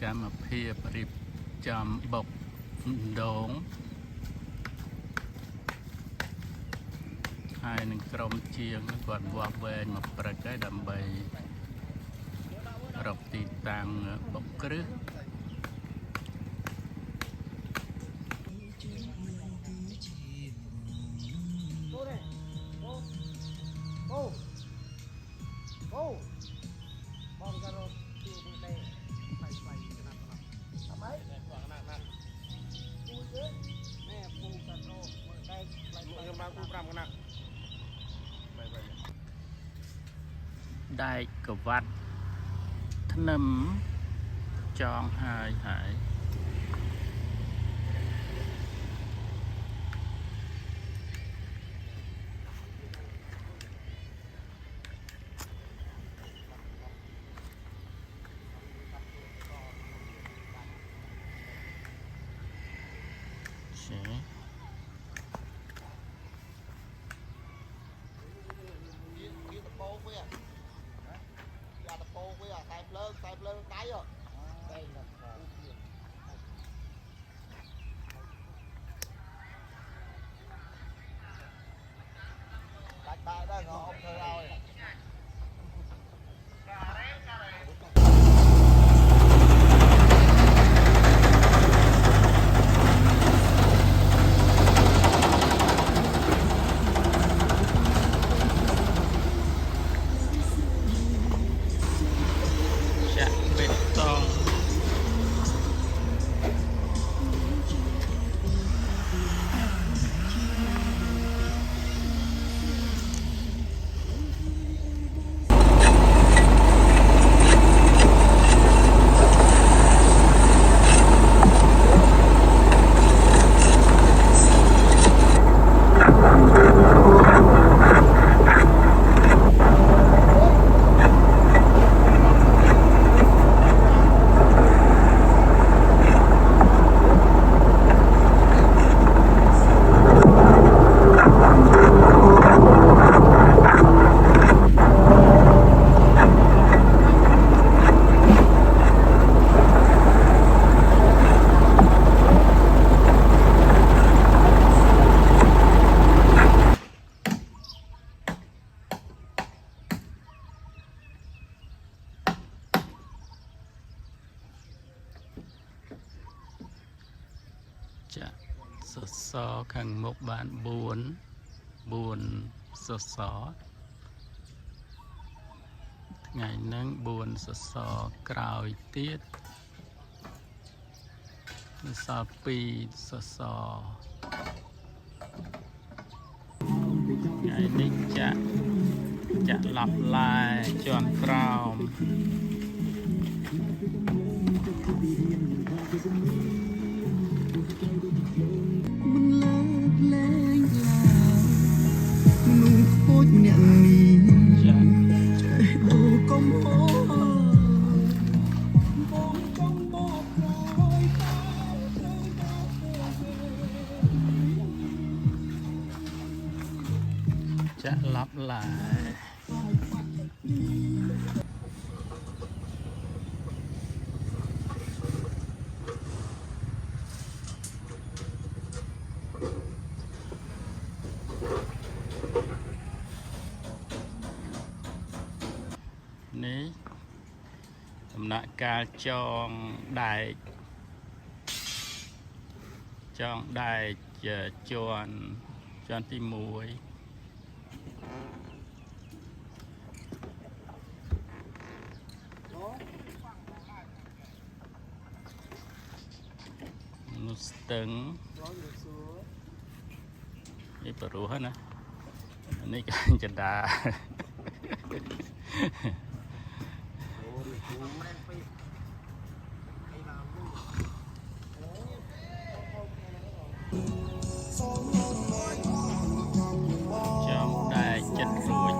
កម្មភាពរៀបចំបុកដូងហើយនឹងក្រុមជាងគាត់វាស់វែងមកព្រឹកហើយដើម្បីរកទីតាំងបុកគ្រឹះដែកកវ៉ាត់ធ្នឹមចងហើយចាក់សសរខាងមុខបាន4សសរថ្ងៃហ្នឹង4សសរក្រោយទៀតសសរ2សសរថ្ងៃនេះចាក់ឡាប់ឡាជាន់ក្រោមចាក់ឡាប់ឡានេះដំណាក់កាលចងដែកជាន់ទី1នោះស្ទឹងនេះប្រុសណានេះកាញ់ចដាចំដែកចិត្តរួច